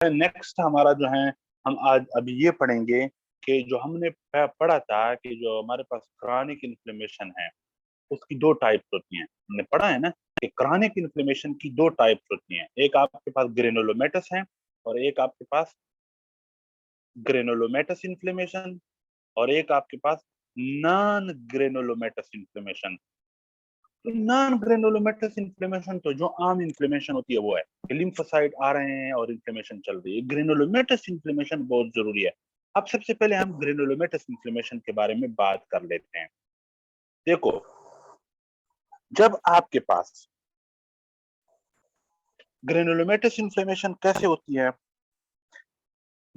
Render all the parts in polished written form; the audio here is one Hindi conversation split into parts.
नेक्स्ट हमारा जो है, हम आज अभी ये पढ़ेंगे कि जो हमने पढ़ा था कि जो हमारे पास क्रॉनिक इन्फ्लेमेशन है उसकी दो टाइप्स होती हैं। हमने पढ़ा है ना कि क्रॉनिक इन्फ्लेमेशन की दो टाइप्स होती हैं, एक आपके पास ग्रेनुलोमेटस है और एक आपके पास ग्रेनुलोमेटस इन्फ्लेमेशन, और एक आपके पास नॉन ग्रेनुलोमेटस इन्फ्लेमेशन। तो नॉन ग्रेनुलोमेटस इन्फ्लेमेशन तो जो आम इन्फ्लेमेशन होती है वो है कि लिम्फोसाइट आ रहे हैं और इन्फ्लेमेशन चल रही है। ग्रेनुलोमेटस इन्फ्लेमेशन बहुत जरूरी है। अब सबसे पहले हम ग्रेनुलोमेटस इन्फ्लेमेशन के बारे में बात कर लेते हैं। देखो, जब आपके पास ग्रेनुलोमेटस इन्फ्लेमेशन कैसे होती है,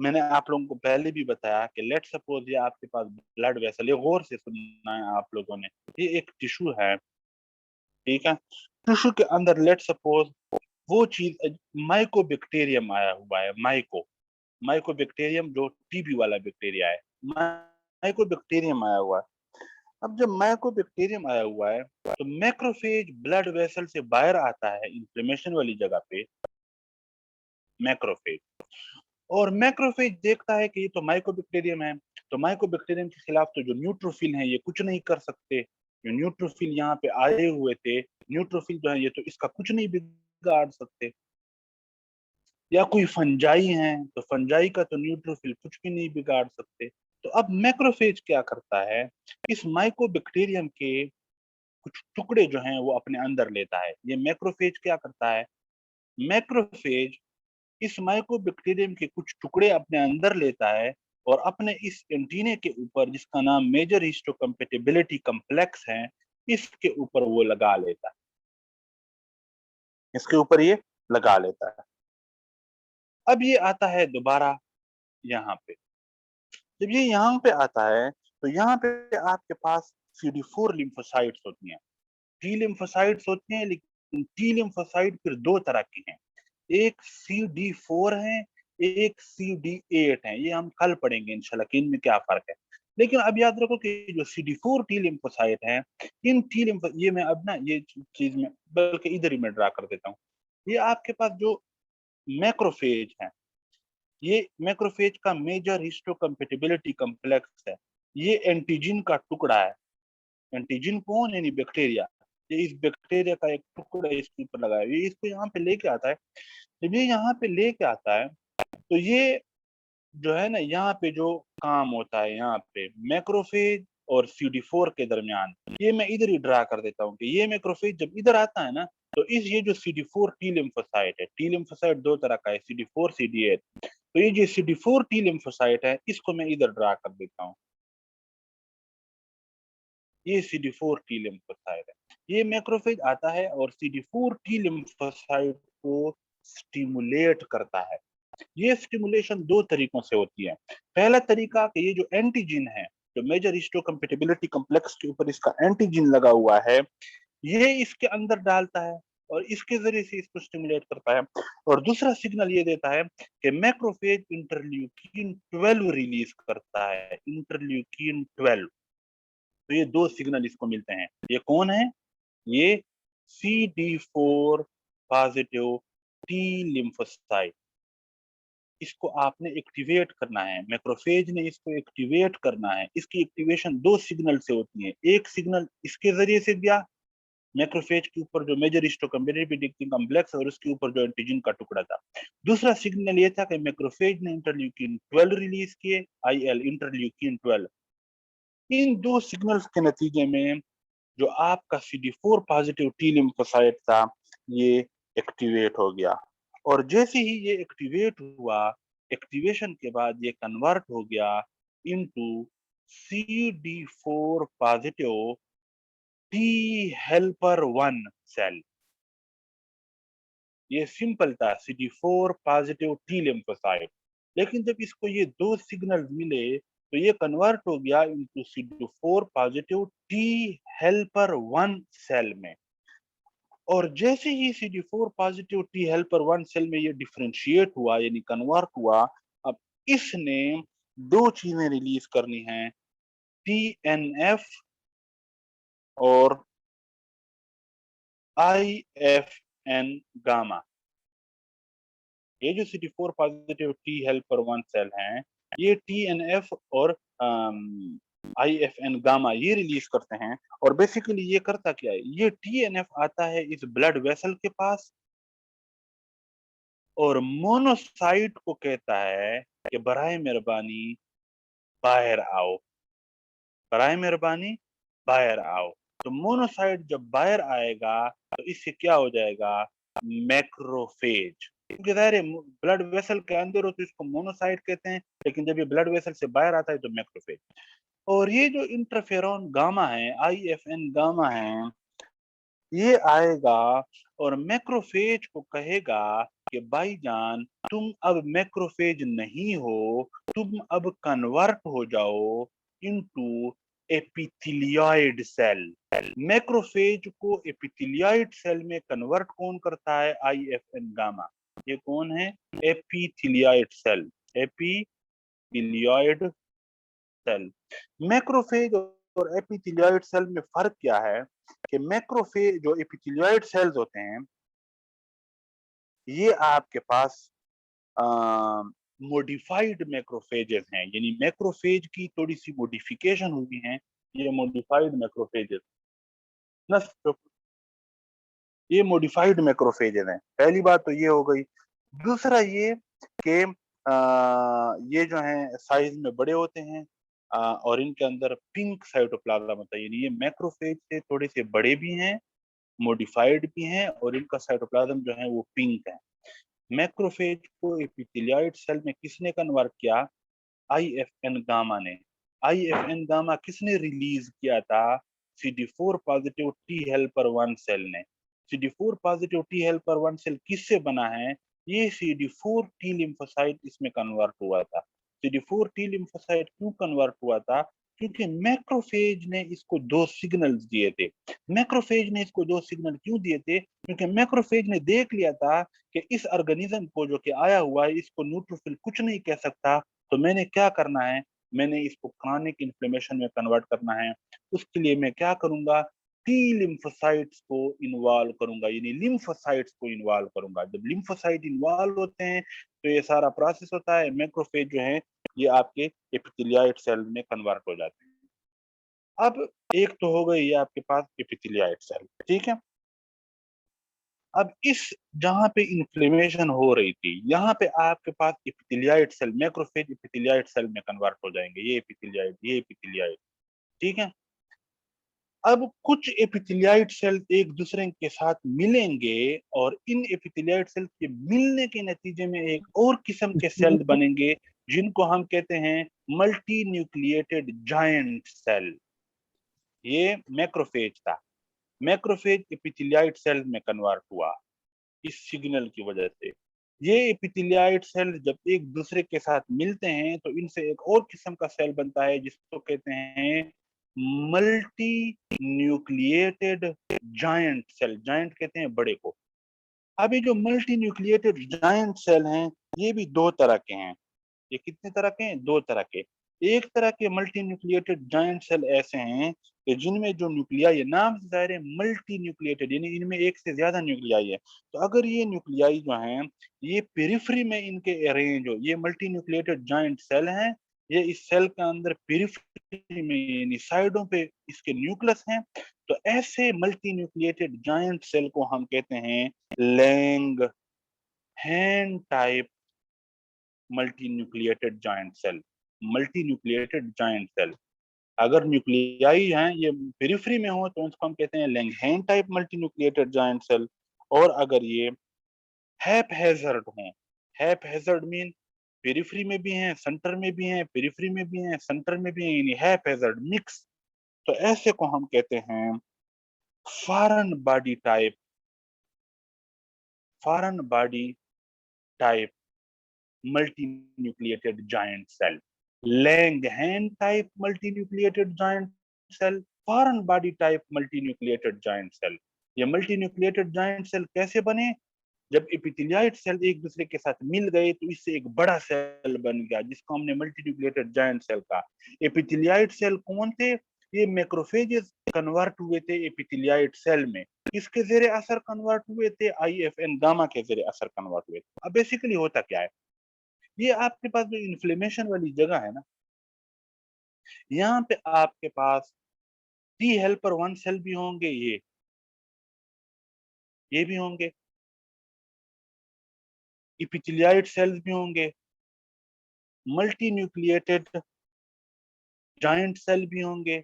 मैंने आप लोगों को पहले भी बताया कि लेट सपोज ये आपके पास ब्लड वेसल, ये गौर से सुनना है आप लोगों ने, ये एक टिश्यू है, ठीक है। टिश्यू के अंदर लेट सपोज वो चीज माइकोबैक्टीरियम आया हुआ है, माइकोबैक्टीरियम जो टीबी वाला बैक्टीरिया है, माइकोबैक्टीरियम आया हुआ है। अब जब माइकोबैक्टीरियम आया हुआ है तो मैक्रोफेज ब्लड वेसल से बाहर आता है इन्फ्लेमेशन वाली जगह पे, मैक्रोफेज। और मैक्रोफेज देखता है कि ये तो माइकोबैक्टीरियम है, तो माइकोबैक्टीरियम के खिलाफ तो जो न्यूट्रोफिल है ये कुछ नहीं कर सकते। जो न्यूट्रोफिल यहाँ पे आए हुए थे, न्यूट्रोफिल जो है ये तो इसका कुछ नहीं बिगाड़ सकते। या कोई फंजाई है तो फंजाई का तो न्यूट्रोफिल कुछ भी नहीं बिगाड़ सकते। तो अब मैक्रोफेज क्या करता है, इस माइकोबैक्टीरियम के कुछ टुकड़े जो हैं वो अपने अंदर लेता है। ये मैक्रोफेज क्या करता है, मैक्रोफेज इस माइकोबैक्टीरियम के कुछ टुकड़े अपने अंदर लेता है और अपने इस एंटीने के ऊपर, जिसका नाम मेजर हिस्टोकम्पेटिबिलिटी कॉम्प्लेक्स है, इसके ऊपर वो लगा लेता है, इसके ऊपर ये लगा लेता है। अब ये आता है दोबारा यहाँ पे। जब ये यहाँ पे आता है तो यहाँ पे आपके पास CD4 लिम्फोसाइट्स होती हैं। टी लिम्फोसाइट्स होती हैं, लेकिन टी लिम्फोसाइट फिर दो तरह की हैं, एक CD4 है, एक CD8 है। ये हम कल पढ़ेंगे इंशाल्लाह कि इनमें क्या फर्क है। लेकिन अब याद रखो कि जो CD4 टी लिम्फोसाइट है, इन टी लिम्फो, ये मैं अब ना ये चीज में बल्कि इधर ही मैं ड्रा कर देता हूँ। ये आपके पास जो मैक्रोफेज है, ये मैक्रोफेज का मेजर हिस्टोकम्पेटिबिलिटी कॉम्प्लेक्स है। ये एंटीजन का टुकड़ा है। एंटीजन कौन, यानी बैक्टीरिया। ये इस बैक्टीरिया का एक टुकड़ा इसके ऊपर लगा है, ये इसको यहाँ पे लेके आता है। जब ये यहाँ पे लेके आता है तो ये जो है ना, यहाँ पे जो काम होता है, यहाँ पे मैक्रोफेज और CD4 के दरमियान, ये मैं इधर ही ड्रा कर देता हूँ कि ये मैक्रोफेज जब इधर आता है ना, तो इस ये जो CD4 टी लिम्फोसाइट है, टी लिम्फोसाइट दो तरह का है, CD4 CD8। तो ये जो CD4 टी लिम्फोसाइट है, इसको मैं इधर ड्रा कर देता हूँ। ये CD4 टी लिम्फोसाइट है। ये मैक्रोफेज आता है और CD4 टी लिम्फोसाइट को स्टिमुलेट करता है। ये स्टिमुलेशन दो तरीकों से होती है। पहला तरीका कि ये जो एंटीजन है, जो मेजर हिस्टोकम्पेटिबिलिटी कॉम्प्लेक्स के ऊपर इसका एंटीजन लगा हुआ है, ये इसके अंदर डालता है और इसके जरिए से इसको स्टिमुलेट करता है। और दूसरा सिग्नल ये देता है कि मैक्रोफेज इंटरल्यूकिन 12 रिलीज करता है, इंटरल्यूकिन 12। तो ये दो सिग्नल इसको मिलते हैं। ये कौन है, ये CD4 पॉजिटिव टी लिम्फोसाइट। इसको आपने एक्टिवेट करना है, मैक्रोफेज ने इसको एक्टिवेट करना है। इसकी एक्टिवेशन दो सिग्नल से होती है। एक सिग्नल इसके जरिए से दिया, मैक्रोफेज के ऊपर जो मेजर हिस्टोकम्पेटिबिलिटी कॉम्प्लेक्स और उसके ऊपर जो एंटीजन का टुकड़ा था। दूसरा सिग्नल ये था कि मैक्रोफेज ने इंटरल्यूकिन 12 रिलीज किए, IL इंटरल्यूकिन 12। इन दो सिग्नल्स के नतीजे में जो आपका CD4 पॉजिटिव टी लिम्फोसाइट था, ये एक्टिवेट हो गया। और जैसे ही ये एक्टिवेट हुआ, एक्टिवेशन के बाद ये कन्वर्ट हो गया into CD4 positive T helper 1 cell. ये सिंपल था, CD4 पॉजिटिव टी लिम्फोसाइट। लेकिन जब इसको ये दो सिग्नल मिले तो ये कन्वर्ट हो गया into CD4 positive T helper 1 cell में। और जैसे ही CD4 positive T helper 1 cell में ये डिफरेंशिएट हुआ, यानी कन्वर्ट हुआ, अब इसने दो चीजें रिलीज करनी है, TNF और IFN गामा। ये जो CD4 positive T helper 1 cell हैं, ये TNF और IFN गामा ये रिलीज करते हैं। और बेसिकली ये करता क्या है, ये TNF आता है इस ब्लड वेसल के पास और मोनोसाइट को कहता है कि बराए मेहरबानी बाहर आओ, बराए मेहरबानी बाहर आओ। तो मोनोसाइट जब बाहर आएगा तो इससे क्या हो जाएगा, मैक्रोफेज। क्योंकि जाहिर है ब्लड वेसल के अंदर हो तो इसको मोनोसाइट कहते हैं, लेकिन जब ये ब्लड वेसल से बाहर आता है तो मैक्रोफेज। और ये जो इंटरफेरॉन गामा है, IFN गामा है, ये आएगा और मैक्रोफेज को कहेगा कि भाईजान तुम अब मैक्रोफेज नहीं हो, तुम अब कन्वर्ट हो जाओ इनटू एपिथेलियोइड सेल। मैक्रोफेज को एपिथेलियोइड सेल में कन्वर्ट कौन करता है, IFN गामा। ये कौन है, एपिथेलियोइड सेल, एपिथेलियोइड सेल। मैक्रोफेज और एपिथेलियोइड सेल में फर्क क्या है कि मैक्रोफेज जो एपिथेलियोइड सेल्स होते हैं ये आपके पास मॉडिफाइड मैक्रोफेजेस हैं, यानी मैक्रोफेज की थोड़ी सी मॉडिफिकेशन हुई है, ये मॉडिफाइड मैक्रोफेजेस न, ये मॉडिफाइड मैक्रोफेजेस हैं। पहली बात तो ये हो गई। दूसरा ये कि ये जो है साइज में बड़े होते हैं और इनके अंदर पिंक साइटोप्लाज्म होता है, यानी ये मैक्रोफेज से थोड़े से बड़े भी हैं, मॉडिफाइड भी हैं और इनका साइटोप्लाज्म जो है वो पिंक है। मैक्रोफेज को एपिथेलियोइड सेल में किसने कन्वर्ट किया, IFN गामा ने। IFN गामा किसने रिलीज किया था, CD4 positive T helper 1 cell ने। CD4 positive T helper 1 cell किससे बना है, ये CD4 टी लिम्फोसाइट इसमें कन्वर्ट हुआ था। CD4 टी लिम्फोसाइट क्यों कन्वर्ट हुआ था, क्योंकि मैक्रोफेज ने इसको दो सिग्नल्स दिए थे। मैक्रोफेज ने इसको दो सिग्नल क्यों दिए थे, क्योंकि मैक्रोफेज ने देख लिया था कि इस ऑर्गेनिज्म को जो कि आया हुआ है इसको न्यूट्रोफिल कुछ नहीं कह सकता, तो मैंने क्या करना है, मैंने इसको क्रॉनिक इन्फ्लेमेशन में कन्वर्ट करना है। उसके लिए मैं क्या करूंगा, टी लिम्फोसाइट्स को इन्वॉल्व करूंगा, यानी लिम्फोसाइट्स को इन्वॉल्व करूंगा। जब लिम्फोसाइट इन्वॉल्व होते हैं तो ये सारा प्रोसेस होता है, मैक्रोफेज जो है ये आपके एपिथेलियोइड सेल में कन्वर्ट हो जाते हैं। अब एक तो हो गई ये आपके पास एपिथेलियोइड सेल, ठीक है। अब इस जहां पे इन्फ्लेमेशन हो रही थी यहाँ पे आपके पास एपिथेलियोइड सेल, मैक्रोफेज एपिथेलियोइड सेल में कन्वर्ट हो जाएंगे, ये एपिथेलियोइड, ये एपिथेलियोइड, ठीक है। अब कुछ एपिथेलियोइड सेल एक दूसरे के साथ मिलेंगे और इन एपिथेलियोइड सेल के मिलने के नतीजे में एक और किस्म के सेल बनेंगे जिनको हम कहते हैं मल्टी न्यूक्लिएटेड जायंट सेल। ये मैक्रोफेज था, मैक्रोफेज एपिथेलियोइड सेल में कन्वर्ट हुआ इस सिग्नल की वजह से। ये एपिथेलियोइड सेल जब एक दूसरे के साथ मिलते हैं तो इनसे एक और किस्म का सेल बनता है जिसको कहते हैं multi nucleated giant cell. Giant कहते हैं बड़े को। अब ये जो मल्टी न्यूक्लिएटेड जायंट सेल हैं ये भी दो तरह के हैं। ये कितने तरह के हैं, दो तरह के। एक तरह के मल्टी न्यूक्लिएटेड जायंट सेल ऐसे हैं कि जिनमें जो न्यूक्लियाई है, नाम से जाहिर है मल्टी न्यूक्लिएटेड, यानी इनमें एक से ज्यादा न्यूक्लियाई है। तो अगर ये न्यूक्लियाई जो हैं ये पेरिफेरी में इनके अरेंज हो, ये मल्टी न्यूक्लिएटेड जायंट सेल हैं, ये इस सेल के अंदर पेरिफेरी में यानी साइडों पे इसके न्यूक्लियस हैं। तो ऐसे मल्टी न्यूक्लिएटेड जायंट सेल को हम कहते हैं Langhans type multi nucleated giant cell. Multi nucleated giant cell अगर न्यूक्लियाई हैं ये पेरिफेरी में हो तो उसको हम कहते हैं Langhans type multi nucleated giant cell. और अगर ये हैपहैज़र्ड हो, हैपहैज़र्ड मीन पेरिफेरी में भी हैं, सेंटर में भी हैं, पेरिफेरी में भी हैं, सेंटर में भी हैं, यानी हैपहैज़र्ड मिक्स, तो ऐसे को हम कहते हैं foreign body type, foreign body type multinucleated giant cell, Langerhans type multinucleated giant cell, foreign body type multinucleated giant cell। ये मल्टीन्यूक्लिएटेड जायंट सेल कैसे बने, जब एपिथेलियोइड सेल एक दूसरे के साथ मिल गए तो इससे एक बड़ा सेल बन गया जिसको हमने मल्टीन्यूक्लिएटेड जायंट सेल कहा। एपिथेलियोइड सेल कौन थे, ये मैक्रोफेजेस कन्वर्ट हुए थे एपिथेलियाइड सेल में, किसके जेरे असर कन्वर्ट हुए थे, आईएफएन गामा के जेरे असर कन्वर्ट हुए थे। अब बेसिकली होता क्या है, ये आपके पास जो इन्फ्लेमेशन वाली जगह है ना, यहाँ पे आपके पास टी हेल्पर 1 सेल भी होंगे, ये भी होंगे, एपिथेलियाइड सेल्स भी होंगे, मल्टी न्यूक्लिएटेड जायंट सेल भी होंगे,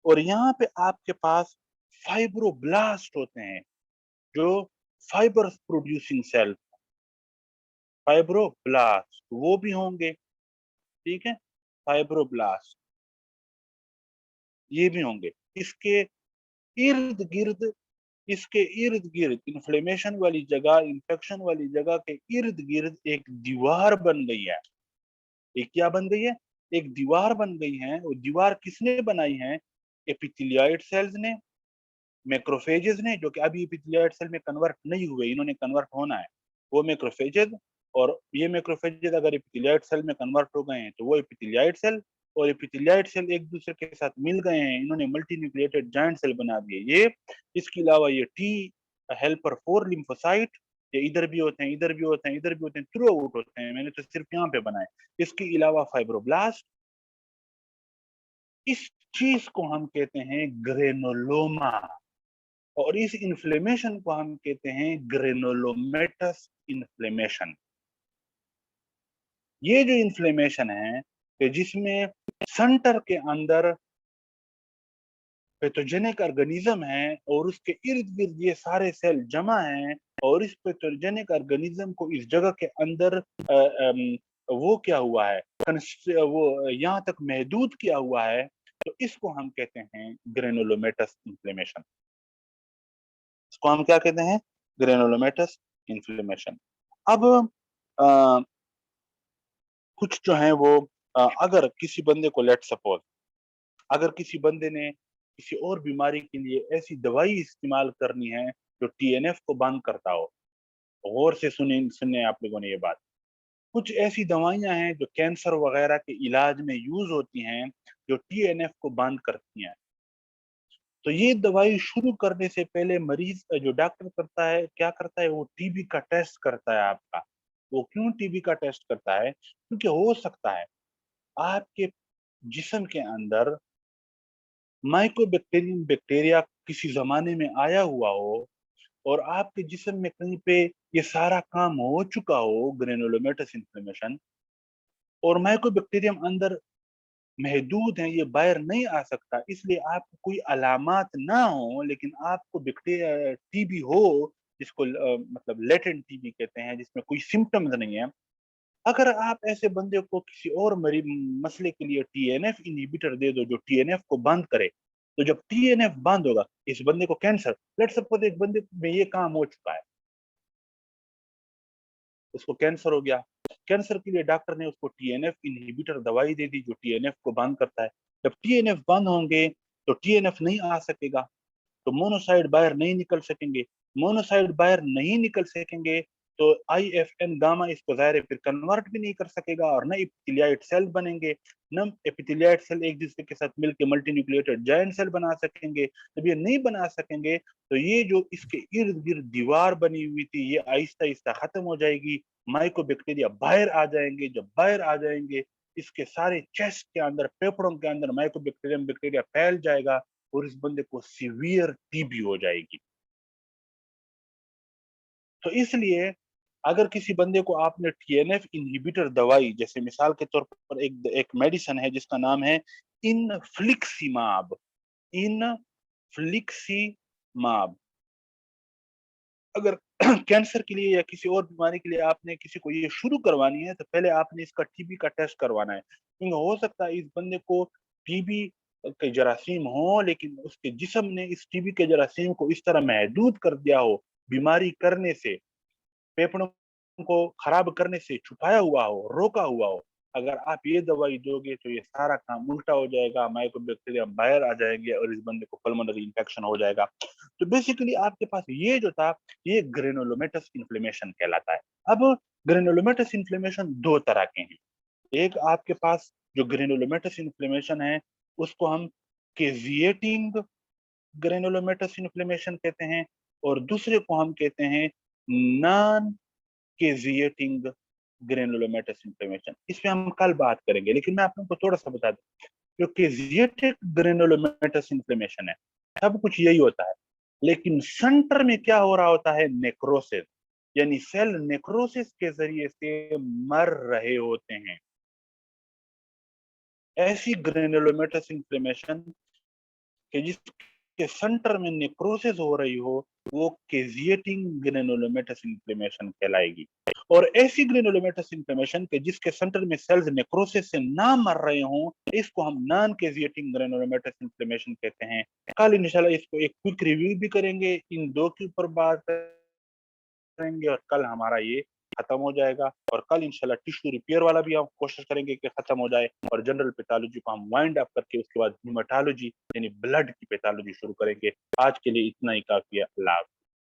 और यहाँ पे आपके पास फाइब्रोब्लास्ट होते हैं, जो फाइबर प्रोड्यूसिंग सेल, फाइब्रोब्लास्ट वो भी होंगे, ठीक है, फाइब्रोब्लास्ट ये भी होंगे। इसके इर्द गिर्द इसके इर्द गिर्द इन्फ्लेमेशन वाली जगह, इंफेक्शन वाली जगह के इर्द गिर्द एक दीवार बन गई है। एक क्या बन गई है, एक दीवार बन गई है। वो दीवार किसने बनाई है, एपिथेलियाइड सेल्स ने, मैक्रोफेजेस ने, जो कि अभी एपिथेलियाइड सेल में कन्वर्ट नहीं हुए, इन्होंने कन्वर्ट होना है, वो मैक्रोफेजेस। और ये मैक्रोफेजेस अगर एपिथेलियाइड सेल में कन्वर्ट हो गए हैं तो वो एपिथेलियाइड सेल और एपिथेलियाइड सेल एक दूसरे के साथ मिल गए हैं, इन्होंने मल्टी न्यूक्लिएटेड जायंट सेल बना दिए ये। इसके अलावा ये टी हेल्पर 4 लिम्फोसाइट, ये इधर भी होते हैं, इधर भी होते हैं, इधर भी होते हैं, थ्रू आउट होते हैं, मैंने तो सिर्फ यहाँ पे बनाए। इसके अलावा फाइब्रोब्लास्ट, इस चीज को हम कहते हैं ग्रेनुलोमा, और इस इन्फ्लेमेशन को हम कहते हैं ग्रेनुलोमेटस इन्फ्लेमेशन। ये जो इन्फ्लेमेशन है कि जिसमें सेंटर के अंदर पैथोजेनिक ऑर्गेनिज्म है और उसके इर्द गिर्द ये सारे सेल जमा हैं, और इस पैथोजेनिक ऑर्गेनिज्म को इस जगह के अंदर वो क्या हुआ है, वो यहाँ तक महदूद किया हुआ है, तो इसको हम कहते हैं ग्रेनुलोमेटस इन्फ्लेमेशन। इसको हम क्या कहते हैं, ग्रेनुलोमेटस इन्फ्लेमेशन। अब अ, कुछ जो है वो अगर किसी बंदे को, लेट सपोज अगर किसी बंदे ने किसी और बीमारी के लिए ऐसी दवाई इस्तेमाल करनी है जो टीएनएफ को बंद करता हो, गौर से सुने सुनने आप लोगों ने ये बात, कुछ ऐसी दवाइयां हैं जो कैंसर वगैरह के इलाज में यूज होती हैं, जो टीएनएफ को बंद करती हैं। तो ये दवाई शुरू करने से पहले मरीज, जो डॉक्टर करता है, क्या करता है, वो टीबी का टेस्ट करता है आपका। वो क्यों टीबी का टेस्ट करता है, क्योंकि हो सकता है आपके जिस्म के अंदर माइकोबैक्टीरियम बैक्टीरिया किसी जमाने में आया हुआ हो, और आपके जिस्म में कहीं पे ये सारा काम हो चुका हो, ग्रेनुलोमेटस इन्फ्लेमेशन, और माइकोबैक्टीरियम अंदर महदूद है, ये बाहर नहीं आ सकता, इसलिए आपको कोई अलामात ना हो लेकिन आपको बैक्टीरिया टीबी हो, जिसको मतलब लेटेंट टीबी कहते हैं, जिसमें कोई सिम्टम्स नहीं है। अगर आप ऐसे बंदे को किसी और मसले के लिए टीएनएफ इनहिबिटर दे दो जो टीएनएफ को बंद करे, तो जब टीएनएफ बंद होगा, इस बंदे को कैंसर, लेट सपोज एक बंदे में ये काम हो चुका है, उसको कैंसर हो गया, कैंसर के लिए डॉक्टर ने उसको टीएनएफ इनहिबिटर दवाई दे दी जो टीएनएफ को बंद करता है। जब टीएनएफ बंद होंगे तो टीएनएफ नहीं आ सकेगा, तो मोनोसाइड बाहर नहीं निकल सकेंगे, मोनोसाइड बाहर नहीं निकल सकेंगे तो आईएफएन गामा इसको जाहिर है फिर कन्वर्ट भी नहीं कर सकेगा, और न एपिथेलियाइड सेल बनेंगे, न एपिथेलियाइड सेल एक दूसरे के साथ मिलकर मल्टी न्यूक्लिएटेड जायंट सेल बना सकेंगे। जब ये नहीं बना सकेंगे तो ये जो इसके इर्द गिर्द दीवार बनी हुई थी ये आहिस्ता आहिस्ता खत्म हो जाएगी, माइकोबैक्टीरिया बाहर आ जाएंगे। जब बाहर आ जाएंगे, इसके सारे चेस्ट के अंदर, फेफड़ों के अंदर माइकोबैक्टीरियम बैक्टीरिया फैल जाएगा, और इस बंदे को सीवियर टीबी हो जाएगी। तो इसलिए अगर किसी बंदे को आपने टीएनएफ इनहिबिटर दवाई, जैसे मिसाल के तौर पर एक एक मेडिसिन है जिसका नाम है इनफ्लिक्सिमाब, इनफ्लिक्सिमाब, अगर कैंसर के लिए या किसी और बीमारी के लिए आपने किसी को ये शुरू करवानी है तो पहले आपने इसका टीबी का टेस्ट करवाना है, क्योंकि हो सकता है इस बंदे को टीबी के जरासीम हो, लेकिन उसके जिस्म ने इस टीबी के जरासीम को इस तरह महदूद कर दिया हो, बीमारी करने से, फेफड़ों को खराब करने से छुपाया हुआ हो, रोका हुआ हो। अगर आप ये दवाई दोगे तो ये सारा काम उल्टा हो जाएगा, माइकोबैक्टीरिया बाहर आ जाएंगे और इस बंदे को पल्मोनरी इंफेक्शन हो जाएगा। तो बेसिकली आपके पास ये जो था, ये ग्रेनुलोमेटस इन्फ्लेमेशन कहलाता है। अब ग्रेनुलोमेटस इन्फ्लेमेशन दो तरह के हैं। एक आपके पास जो ग्रेनुलोमेटस इन्फ्लेमेशन है, उसको हम केजिएटिंग ग्रेनुलोमेटस इन्फ्लेमेशन कहते हैं, और दूसरे को हम कहते हैं नॉन केजिएटिंग ग्रेनुलोमेटस इन्फ्लेमेशन। इस पे हम कल बात करेंगे, लेकिन मैं आप लोगों को थोड़ा सा बता दूं, जो केजिएटिक ग्रेनुलोमेटस इन्फ्लेमेशन है, सब कुछ यही होता है, लेकिन सेंटर में क्या हो रहा होता है, नेक्रोसिस, यानी सेल नेक्रोसिस के जरिए से मर रहे होते हैं। ऐसी ग्रेनुलोमेटस इन्फ्लेमेशन कि जिसके सेंटर में नेक्रोसिस हो रही हो, वो केजिएटिंग ग्रेनुलोमेटस इन्फ्लेमेशन कहलाएगी। और ऐसी ग्रेनुलोमेटस इन्फ्लेमेशन के जिसके सेंटर में सेल्स नेक्रोसिस से ना मर रहे हों, इसको हम नॉन केजिएटिंग ग्रेनुलोमेटस इन्फ्लेमेशन कहते हैं। कल इंशाल्लाह इसको एक क्विक रिव्यू भी करेंगे, इन दो के ऊपर बात करेंगे, और कल हमारा ये खत्म हो जाएगा। और कल इंशाल्लाह टिश्यू रिपेयर वाला भी हम कोशिश करेंगे कि खत्म हो जाए, और जनरल पैथोलॉजी को हम वाइंड अप करके उसके बाद ह्यूमेटोलॉजी यानी ब्लड की पैथोलॉजी शुरू करेंगे। आज के लिए इतना ही काफी है। अल्लाह।